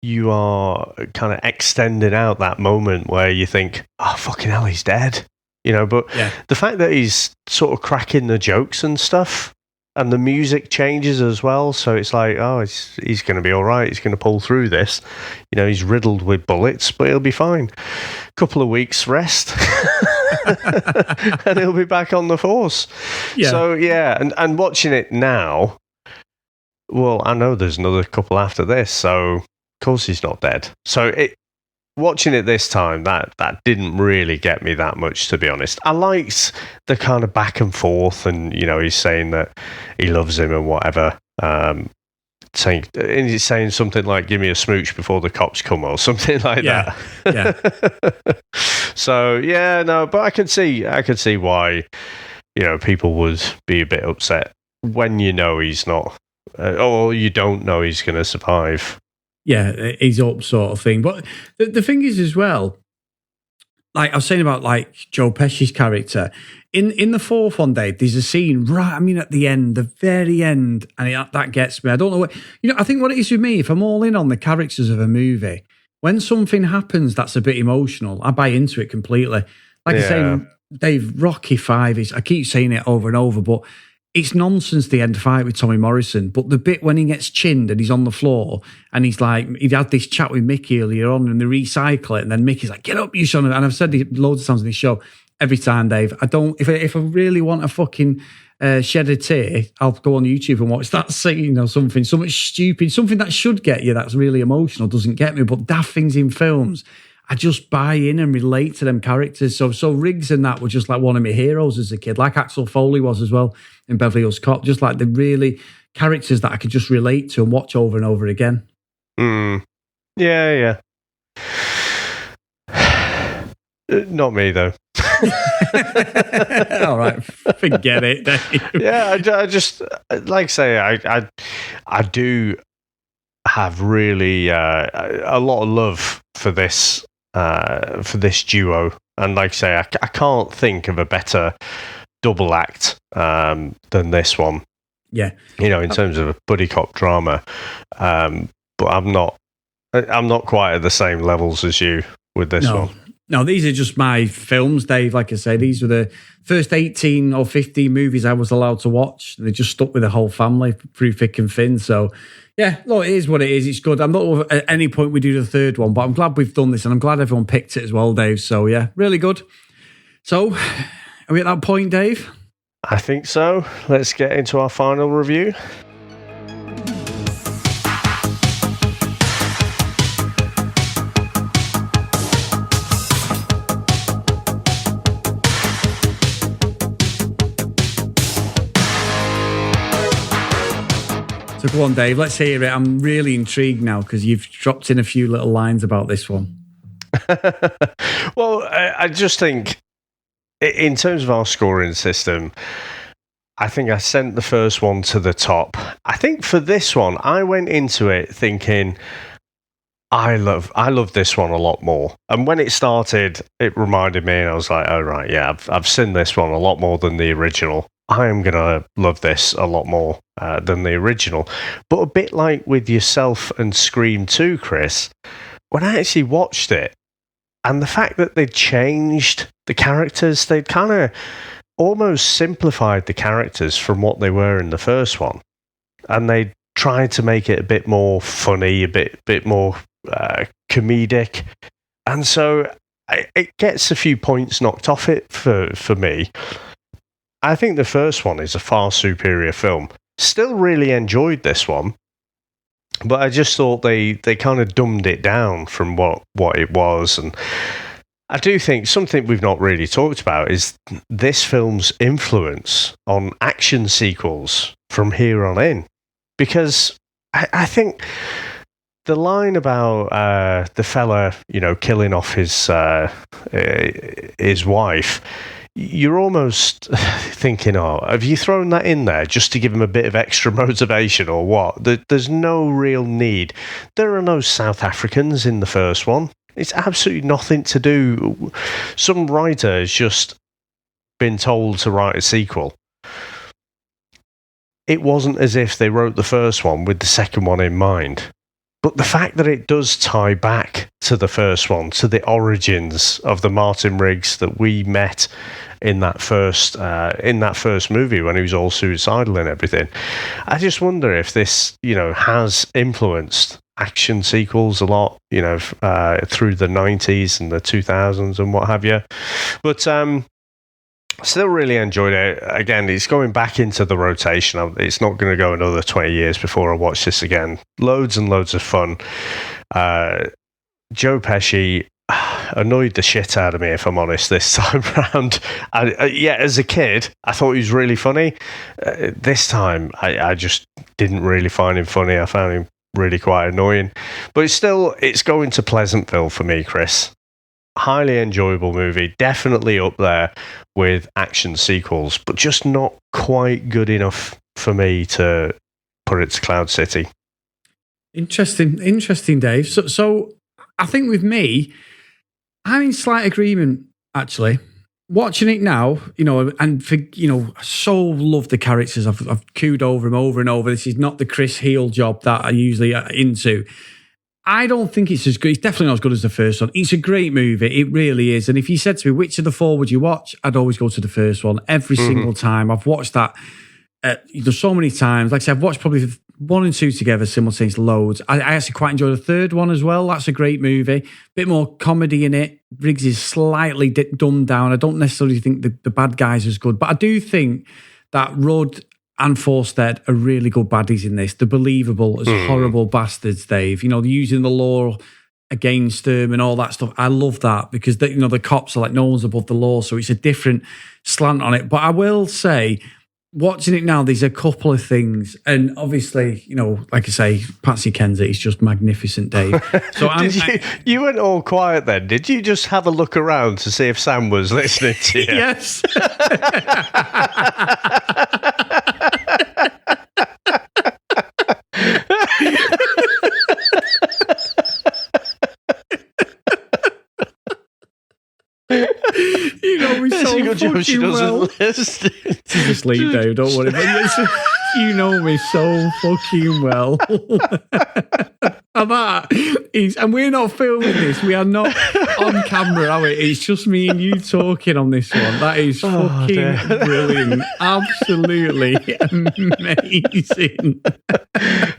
you are kind of extending out that moment where you think, oh, fucking hell, he's dead. You know, but the fact that he's sort of cracking the jokes and stuff, and the music changes as well, so it's like, oh, he's going to be all right. He's going to pull through this. You know, he's riddled with bullets, but he'll be fine. Couple of weeks rest. And he'll be back on the force. Yeah. So, yeah, and watching it now, well, I know there's another couple after this, so of course he's not dead. So watching it this time, that didn't really get me that much, to be honest. I liked the kind of back and forth, and, you know, he's saying that he loves him and whatever. He's saying something like, give me a smooch before the cops come, or something like that. Yeah. So, yeah, no, but I can see why, you know, people would be a bit upset when you know he's not, or you don't know he's going to survive. Yeah, he's up sort of thing. But the thing is as well, like I was saying about like Joe Pesci's character, in the fourth one, Dave, there's a scene at the end, the very end, and that gets me. I don't know what, you know, I think what it is with me, if I'm all in on the characters of a movie, when something happens that's a bit emotional, I buy into it completely. Like I say, Dave, Rocky 5 is, I keep saying it over and over, but it's nonsense, the end fight with Tommy Morrison. But the bit when he gets chinned and he's on the floor and he's like, he'd had this chat with Mickey earlier on and they recycle it. And then Mickey's like, get up, you son. And I've said it loads of times on this show, every time, Dave, if I really want a fucking shed a tear, I'll go on YouTube and watch that scene, you know, something stupid, something that should get you, that's really emotional, doesn't get me. But daft things in films, I just buy in and relate to them characters. So Riggs and that were just like one of my heroes as a kid, like Axel Foley was as well in Beverly Hills Cop, just like the really characters that I could just relate to and watch over and over again. Yeah. Not me, though. All right, forget it, Dave. Yeah, I just, like I say, I do have really a lot of love for this duo, and like I say, I can't think of a better double act than this one. Yeah, you know, in terms of a buddy cop drama, but I'm not quite at the same levels as you with this one. No, these are just my films, Dave. Like I say, these were the first 18 or 15 movies I was allowed to watch. They just stuck with the whole family through thick and thin. So, yeah, look, it is what it is. It's good. I'm not at any point we do the third one, but I'm glad we've done this, and I'm glad everyone picked it as well, Dave. So, yeah, really good. So, are we at that point, Dave? I think so. Let's get into our final review. So go on, Dave, let's hear it. I'm really intrigued now because you've dropped in a few little lines about this one. Well, I just think in terms of our scoring system, I think I sent the first one to the top. I think for this one, I went into it thinking I love this one a lot more. And when it started, it reminded me, and I was like, oh, right, yeah, I've seen this one a lot more than the original. I am going to love this a lot more than the original. But a bit like with yourself and Scream 2, Chris, when I actually watched it, and the fact that they'd changed the characters, they'd kind of almost simplified the characters from what they were in the first one. And they tried to make it a bit more funny, a bit more comedic. And so it gets a few points knocked off it for me. I think the first one is a far superior film. Still really enjoyed this one, but I just thought they kind of dumbed it down from what it was. And I do think something we've not really talked about is this film's influence on action sequels from here on in. Because I think the line about the fella, killing off his wife, you're almost thinking, oh, have you thrown that in there just to give him a bit of extra motivation or what? There's no real need. There are no South Africans in the first one. It's absolutely nothing to do. Some writer has just been told to write a sequel. It wasn't as if they wrote the first one with the second one in mind. But the fact that it does tie back to the first one, to the origins of the Martin Riggs that we met in that first movie when he was all suicidal and everything, I just wonder if this, has influenced action sequels a lot, through the 90s and the 2000s and what have you. But still really enjoyed it. Again, it's going back into the rotation. It's not going to go another 20 years before I watch this again. Loads and loads of fun. Joe Pesci annoyed the shit out of me, if I'm honest, this time around. As a kid, I thought he was really funny. This time, I just didn't really find him funny. I found him really quite annoying. But it's going to Pleasantville for me, Chris. Highly enjoyable movie, definitely up there with action sequels, but just not quite good enough for me to put it to Cloud City. Interesting, Dave. So I think with me, I'm in slight agreement, actually. Watching it now, and I so love the characters. I've cooed over him over and over. This is not the Chris Heel job that I usually into. I don't think it's as good. It's definitely not as good as the first one. It's a great movie. It really is. And if you said to me, which of the four would you watch? I'd always go to the first one every single time. I've watched that so many times. Like I said, I've watched probably 1 and 2 together simultaneously loads. I actually quite enjoy the third one as well. That's a great movie. Bit more comedy in it. Riggs is slightly dumbed down. I don't necessarily think the bad guys are as good, but I do think that Rudd and Forstead are really good baddies in this. They're believable as horrible bastards, Dave. They're using the law against them and all that stuff. I love that because the cops are like, no one's above the law, so it's a different slant on it. But I will say, watching it now, there's a couple of things. And obviously, like I say, Patsy Kensit is just magnificent, Dave. So you went all quiet then. Did you just have a look around to see if Sam was listening to you? Yes. Me so fucking well. Just leave, Dave. Don't worry. You know me so fucking well. I Now that is, and we're not filming this. We are not on camera, are we? It's just me and you talking on this one. That is fucking brilliant. Absolutely amazing.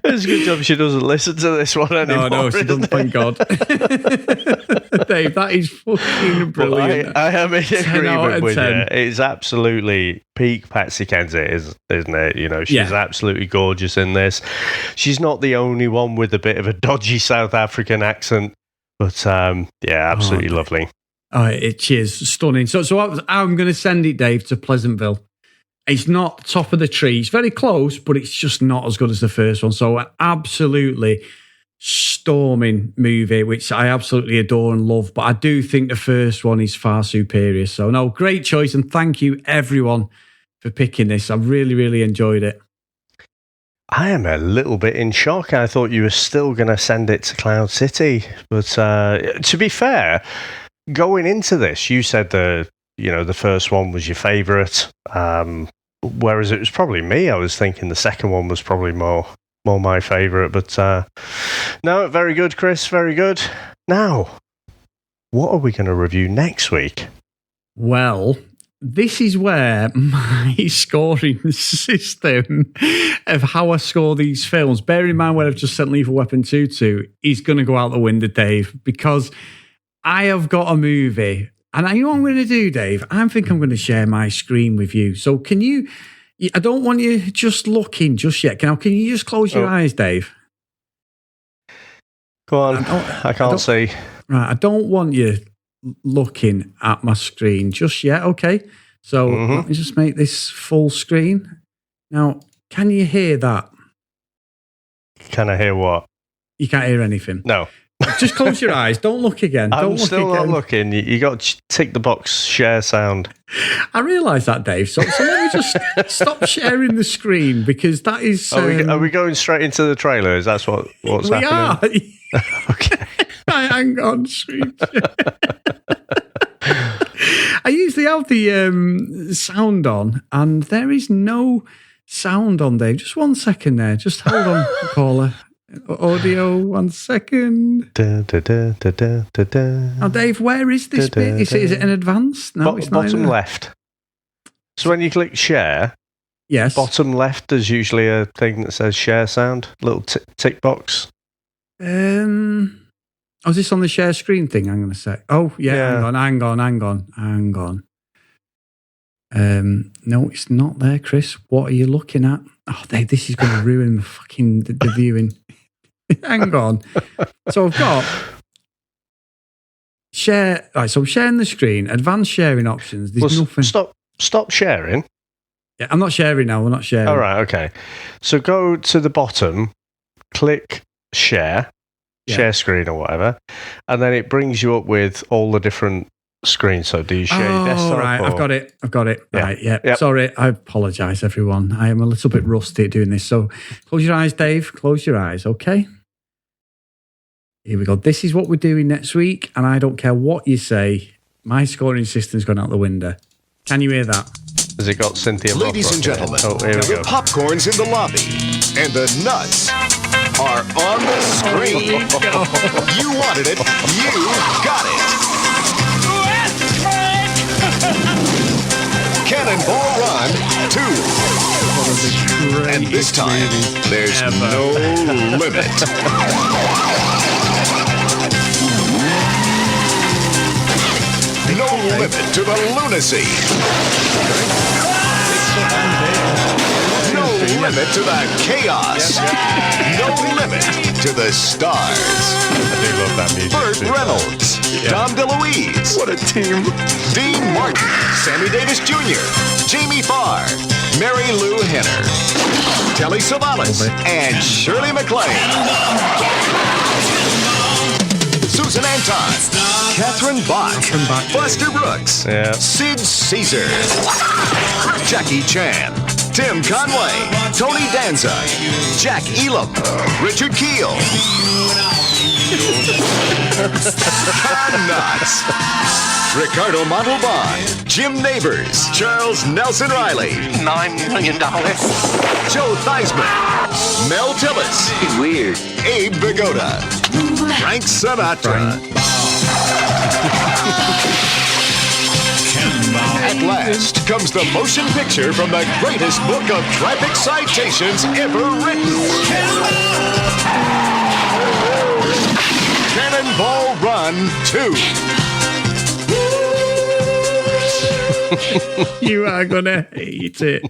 It's a good job she doesn't listen to this one anymore. No, she doesn't, thank God. Dave, that is fucking brilliant. I am in agreement with 10. you. It's absolutely peak Patsy Kensit, isn't it? You know, she's absolutely gorgeous in this. She's not the only one with a bit of a dodgy South African accent, but absolutely lovely. Cheers, stunning. So I'm going to send it, Dave, to Pleasantville. It's not top of the tree. It's very close, but it's just not as good as the first one. So absolutely storming movie, which I absolutely adore and love. But I do think the first one is far superior. So no, great choice. And thank you everyone for picking this. I really, really enjoyed it. I am a little bit in shock. I thought you were still going to send it to Cloud City. But to be fair, going into this, you said the first one was your favourite. Whereas it was probably me. I was thinking the second one was probably more my favourite. But no, very good, Chris. Very good. Now, what are we going to review next week? Well, this is where my scoring system of how I score these films, bear in mind where I've just sent Lethal Weapon 2 to, is going to go out the window, Dave, because I have got a movie. And you know what I'm going to do, Dave? I think I'm going to share my screen with you. So can you... I don't want you just looking just yet. Can you just close your eyes, Dave? Go on. I can't see. Right, I don't want you looking at my screen just yet. Okay. So let me just make this full screen. Now, can you hear that? Can I hear what? You can't hear anything. No. Just close your eyes. Don't look again. I'm still not looking. You got to tick the box, share sound. I realise that, Dave. So let me just stop sharing the screen because that is... Are we going straight into the trailer? Is that what's happening? We are. Okay. Hang on, screen I usually have the sound on and there is no sound on, Dave. Just 1 second there. Just hold on, caller. Audio, 1 second. Now, Dave, where is this bit? Is it in advance? No, it's not. Bottom left. So when you click share, yes, bottom left, there's usually a thing that says share sound, little tick box. Is this on the share screen thing? I'm going to say. Oh, yeah. Hang on. No, it's not there, Chris. What are you looking at? Oh, Dave, this is going to ruin the viewing. Hang on. So I've got share. Right, so I'm sharing the screen. Advanced sharing options. There's nothing. Stop sharing. Yeah, I'm not sharing now. We're not sharing. All right, okay. So go to the bottom, click share screen or whatever, and then it brings you up with all the different screens. So do you share your desktop? Right, I've got it. Yeah. Right, yeah. Yep. Sorry, I apologise, everyone. I am a little bit rusty at doing this. So close your eyes, Dave. Close your eyes, okay? Here we go. This is what we're doing next week, and I don't care what you say. My scoring system's gone out the window. Can you hear that? Has it got Cynthia? Ladies and gentlemen, here we go. the popcorn's in the lobby, and the nuts are on the screen. You wanted it, you got it. Cannonball Run 2. And this time, there's no limit. No limit to the lunacy. No limit to the chaos. No limit to the stars. I do love that music. Burt Reynolds, Dom DeLuise. What a team. Dean Martin, Sammy Davis Jr., Jamie Farr, Mary Lou Henner, Telly Savalas, and Shirley MacLaine. Susan Anton, Catherine Bach, Buster Brooks, Sid Caesar, Jackie Chan, Tim Conway, Tony Danza, Jack Elam, Richard Keel, Con Knotts, Ricardo Montalban, Jim Neighbors, Charles Nelson Riley, $9 million. Joe Theismann, Mel Tillis, Weird. Abe Vigoda, Frank Sinatra. At last comes the motion picture from the greatest book of traffic citations ever written. Cannonball Run 2. You are gonna hate it.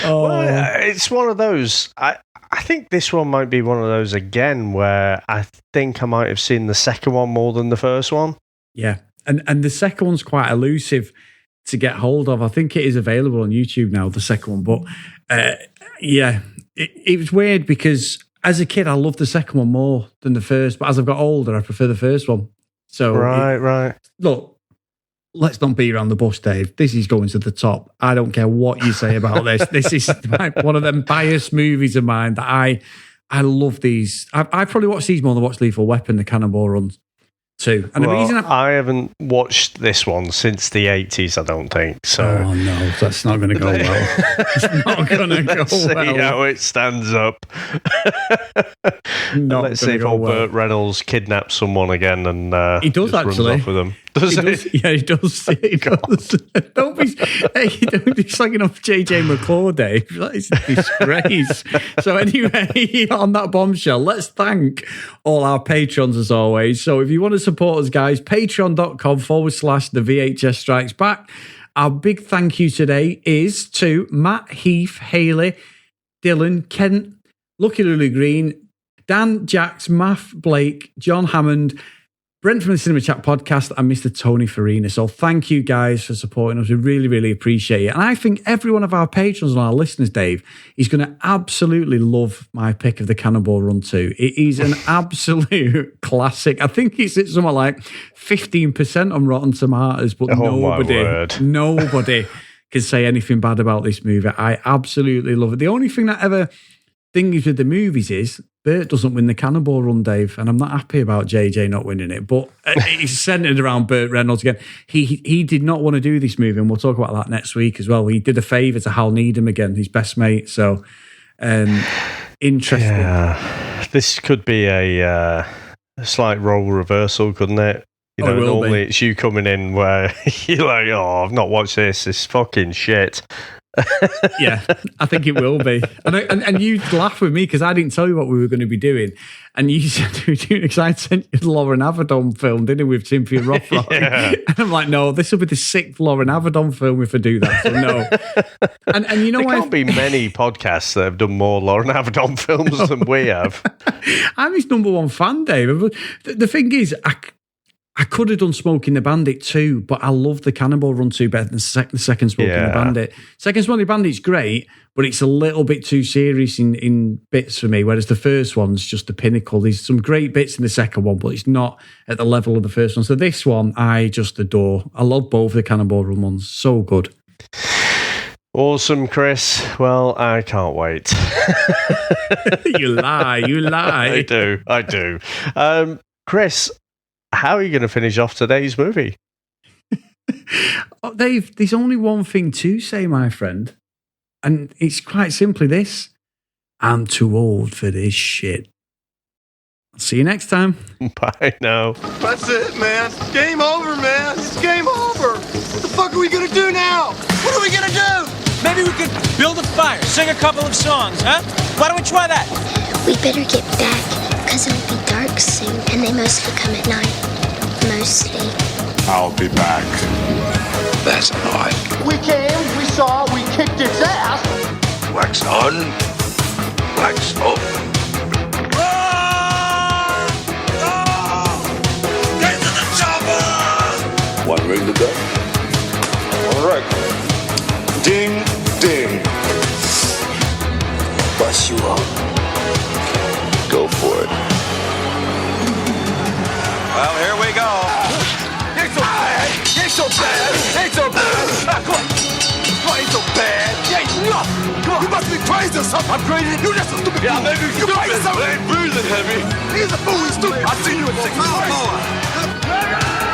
Oh, well, it's one of those. I think this one might be one of those again where I think I might have seen the second one more than the first one. yeah. And the second one's quite elusive to get hold of. I think it is available on YouTube now, the second one. But it was weird because as a kid, I loved the second one more than the first. But as I've got older, I prefer the first one. So Right. Look, let's not beat around the bush, Dave. This is going to the top. I don't care what you say about this. This is one of them biased movies of mine that I love these. I probably watched these more than I watched Lethal Weapon, the Cannonball Run too. And the reason I haven't watched this one since the 80s, I don't think. So. Oh no, that's not going to go well. It's not going to go See well. how it stands up. Let's see if old Burt Reynolds kidnaps someone again and he does just actually runs off with them. Does he? Yeah, he does. He does. Don't be slagging off JJ McClure, Dave. That is a disgrace. So anyway, on that bombshell, let's thank all our patrons as always. So if you want to support us, guys, patreon.com/the VHS Strikes Back. Our big thank you today is to Matt, Heath, Haley, Dylan, Kent, Lucky Lily Green, Dan, Jax, Math, Blake, John Hammond, Brent from the Cinema Chat podcast, and Mr. Tony Farina. So thank you guys for supporting us. We really, really appreciate it. And I think every one of our patrons and our listeners, Dave, is going to absolutely love my pick of the Cannonball Run 2. It is an absolute classic. I think it's at something like 15% on Rotten Tomatoes, but nobody can say anything bad about this movie. I absolutely love it. The only thing that ever things with the movies is Burt doesn't win the Cannonball Run, Dave, and I'm not happy about JJ not winning it, but it's centered around Burt Reynolds again. He did not want to do this movie, and we'll talk about that next week as well. He did a favour to Hal Needham again, his best mate, so interesting. Yeah, this could be a slight role reversal, couldn't it? You know, normally it's you coming in where you're like, oh, I've not watched this, it's fucking shit. Yeah, I think it will be. And you laugh with me because I didn't tell you what we were going to be doing. And you said we were doing, because I sent you the Lauren Avedon film, didn't we, with Cynthia Rothrock? Yeah. And I'm like, no, this will be the 6th Lauren Avedon film if I do that. So no. And you know, there can't be many podcasts that have done more Lauren Avedon films than we have. I'm his number one fan, Dave. The thing is, I could have done Smoking the Bandit too, but I love the Cannonball Run 2 better than the second Smoking the Bandit. Second Smoking the Bandit's great, but it's a little bit too serious in bits for me, whereas the first one's just the pinnacle. There's some great bits in the second one, but it's not at the level of the first one. So this one, I just adore. I love both the Cannonball Run ones. So good. Awesome, Chris. Well, I can't wait. You lie. I do. Chris, how are you going to finish off today's movie? Oh, Dave, there's only one thing to say, my friend. And it's quite simply this. I'm too old for this shit. I'll see you next time. Bye now. That's it, man. Game over, man. It's game over. What the fuck are we going to do now? What are we going to do? Maybe we could build a fire, sing a couple of songs, huh? Why don't we try that? We better get back, because it'll be dark soon, and they mostly come at night. Mostly. I'll be back. That's not. We came, we saw, we kicked its ass. Wax on, wax off. Get to the chopper! One ring to go. All right. Ding, ding. Bust you up. Go for it. Well, here we go. Ain't so bad. Ain't so bad. Ain't so bad. Come on. Ain't so bad. Ain't yourself. I'm crazy. You just a stupid fool. Maybe you by yourself. I ain't breathing heavy. He's a fool. He's stupid. I'll see you in 6 months.